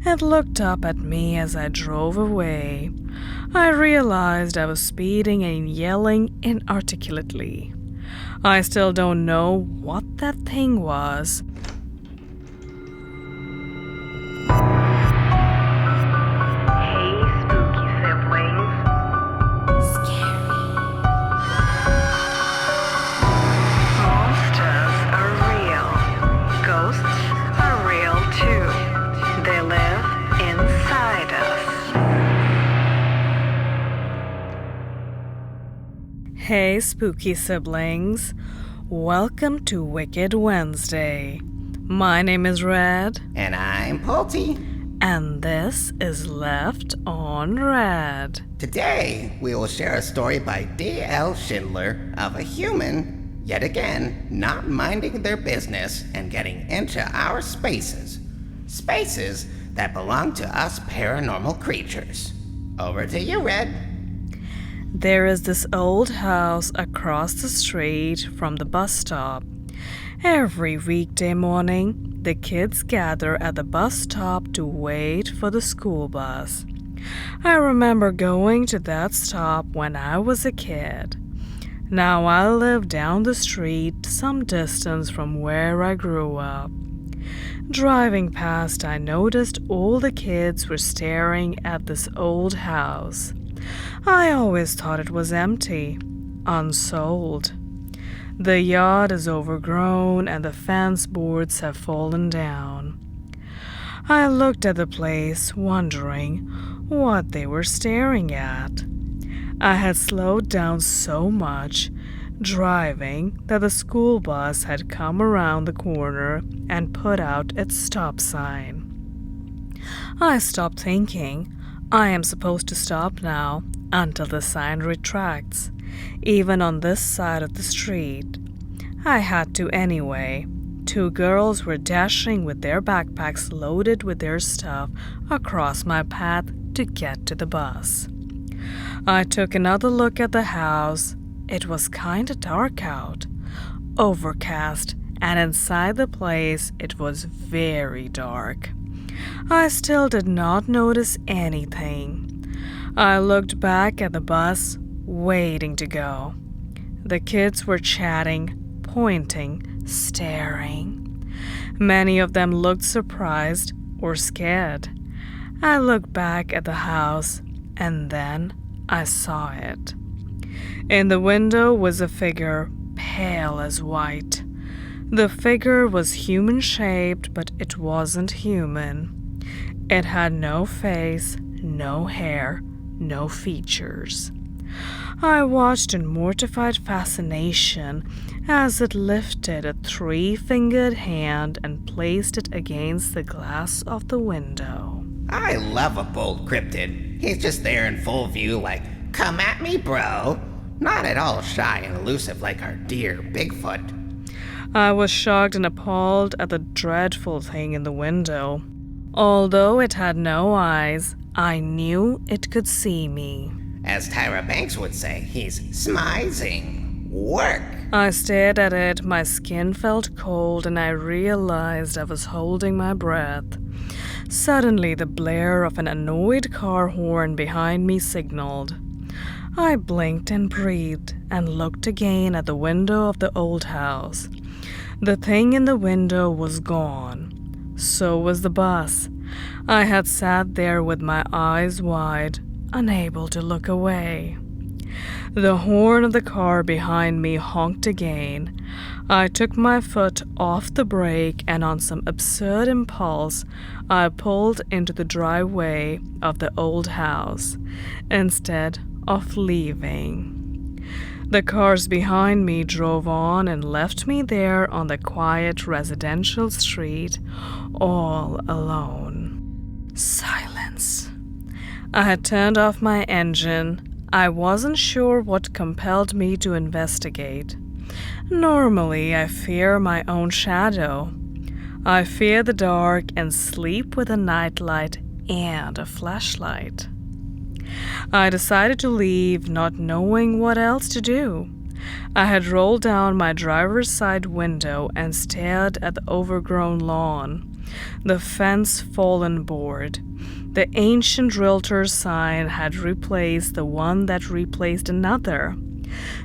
and looked up at me as I drove away. I realized I was speeding and yelling inarticulately. I still don't know what that thing was. Hey, spooky siblings. Monsters are real. Ghosts are real too. They live inside us. Hey, spooky siblings. Welcome to Wicked Wednesday. My name is Red. And I'm Pulty. And this is Left on Red. Today, we will share a story by D.L. Schindler of a human, yet again, not minding their business and getting into our spaces. Spaces that belong to us paranormal creatures. Over to you, Red. There is this old house across the street from the bus stop. Every weekday morning, the kids gather at the bus stop to wait for the school bus. I remember going to that stop when I was a kid. Now I live down the street some distance from where I grew up. Driving past, I noticed all the kids were staring at this old house. I always thought it was empty, unsold. The yard is overgrown and the fence boards have fallen down. I looked at the place, wondering what they were staring at. I had slowed down so much driving that the school bus had come around the corner and put out its stop sign. I stopped thinking, I am supposed to stop now until the sign retracts, even on this side of the street. I had to anyway. Two girls were dashing with their backpacks loaded with their stuff across my path to get to the bus. I took another look at the house. It was kinda dark out, overcast, and inside the place it was very dark. I still did not notice anything. I looked back at the bus, waiting to go. The kids were chatting, pointing, staring. Many of them looked surprised or scared. I looked back at the house, and then I saw it. In the window was a figure, pale as white. The figure was human-shaped, but it wasn't human. It had no face, no hair, no features. I watched in mortified fascination as it lifted a three-fingered hand and placed it against the glass of the window. I love a bold cryptid. He's just there in full view like, come at me, bro. Not at all shy and elusive like our dear Bigfoot. I was shocked and appalled at the dreadful thing in the window. Although it had no eyes, I knew it could see me. As Tyra Banks would say, he's smizing. Work. I stared at it, my skin felt cold, and I realized I was holding my breath. Suddenly, the blare of an annoyed car horn behind me signaled. I blinked and breathed and looked again at the window of the old house. The thing in the window was gone. So was the bus. I had sat there with my eyes wide, unable to look away. The horn of the car behind me honked again. I took my foot off the brake and on some absurd impulse, I pulled into the driveway of the old house instead of leaving. The cars behind me drove on and left me there on the quiet residential street, all alone. Silence. I had turned off my engine. I wasn't sure what compelled me to investigate. Normally, I fear my own shadow. I fear the dark and sleep with a nightlight and a flashlight. I decided to leave, not knowing what else to do. I had rolled down my driver's side window and stared at the overgrown lawn. the fence fallen board. The ancient realtor sign had replaced the one that replaced another.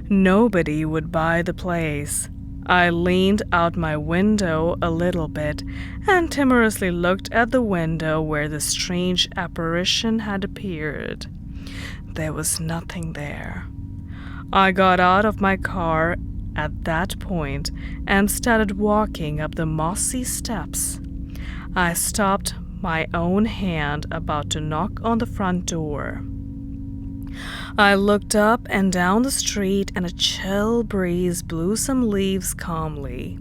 Nobody would buy the place. I leaned out my window a little bit and timorously looked at the window where the strange apparition had appeared. There was nothing there. I got out of my car at that point and started walking up the mossy steps. I stopped my own hand about to knock on the front door. I looked up and down the street, and a chill breeze blew some leaves calmly.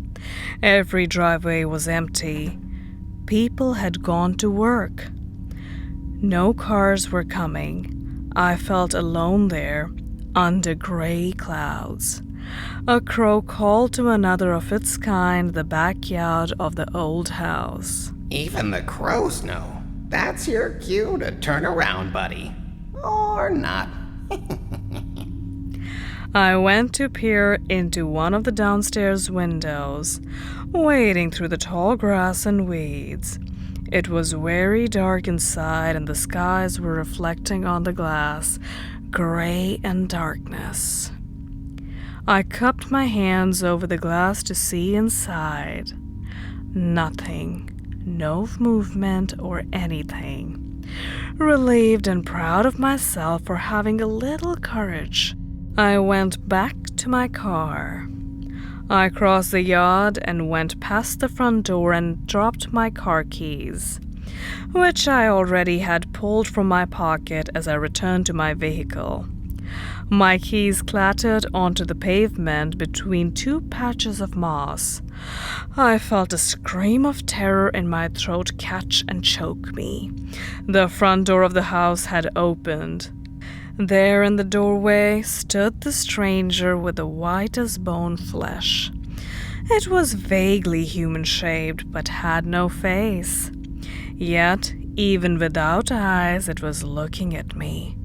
Every driveway was empty. People had gone to work. No cars were coming. I felt alone there, under gray clouds. A crow called to another of its kind in the backyard of the old house. Even the crows know. That's your cue to turn around, buddy. Or not. I went to peer into one of the downstairs windows, wading through the tall grass and weeds. It was very dark inside, and the skies were reflecting on the glass, gray and darkness. I cupped my hands over the glass to see inside. Nothing. No movement or anything. Relieved and proud of myself for having a little courage, I went back to my car. I crossed the yard and went past the front door and dropped my car keys, which I already had pulled from my pocket as I returned to my vehicle. My keys clattered onto the pavement between two patches of moss. I felt a scream of terror in my throat catch and choke me. The front door of the house had opened. There in the doorway stood the stranger with the white as bone flesh. It was vaguely human-shaped but had no face. Yet, even without eyes, it was looking at me,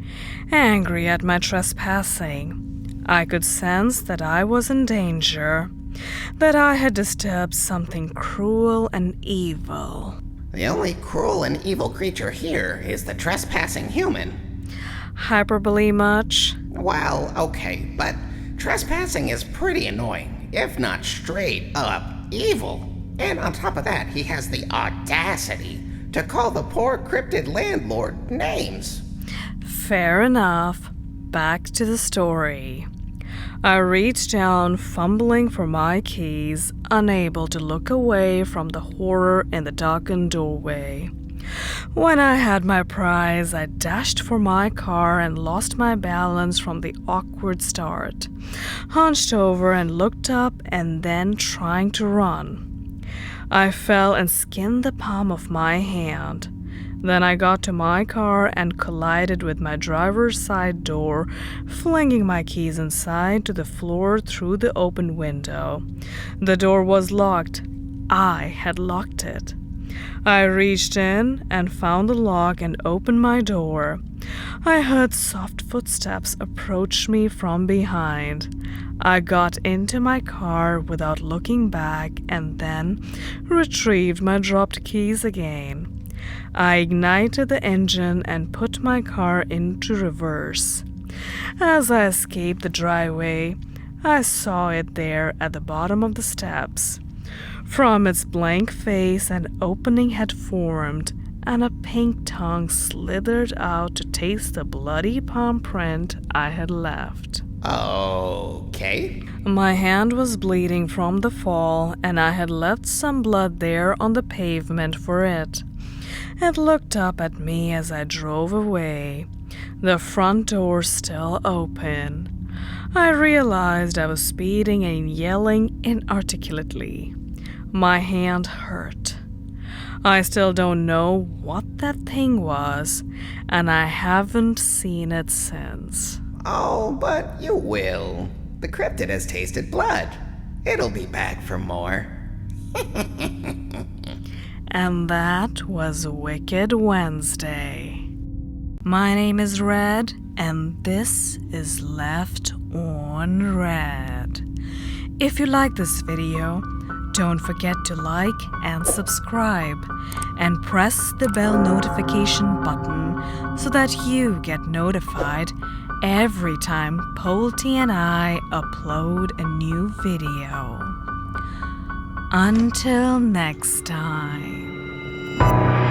angry at my trespassing. I could sense that I was in danger, that I had disturbed something cruel and evil. The only cruel and evil creature here is the trespassing human. Hyperbole much? Well, okay, but trespassing is pretty annoying, if not straight up evil. And on top of that, he has the audacity to call the poor cryptid landlord names. Fair enough. Back to the story. I reached down, fumbling for my keys, unable to look away from the horror in the darkened doorway. When I had my prize, I dashed for my car and lost my balance from the awkward start, hunched over and looked up and then trying to run. I fell and skinned the palm of my hand. Then I got to my car and collided with my driver's side door, flinging my keys inside to the floor through the open window. The door was locked. I had locked it. I reached in and found the lock and opened my door. I heard soft footsteps approach me from behind. I got into my car without looking back and then retrieved my dropped keys again. I ignited the engine and put my car into reverse. As I escaped the driveway, I saw it there at the bottom of the steps. From its blank face, an opening had formed, and a pink tongue slithered out to taste the bloody palm print I had left. Okay. My hand was bleeding from the fall, and I had left some blood there on the pavement for it. It looked up at me as I drove away, the front door still open. I realized I was speeding and yelling inarticulately. My hand hurt. I still don't know what that thing was, and I haven't seen it since. Oh, but you will. The cryptid has tasted blood. It'll be back for more. And that was Wicked Wednesday. My name is Red, and this is Left on Red. If you like this video, Don't forget to like and subscribe and press the bell notification button so that you get notified every time Polty and I upload a new video. Until next time.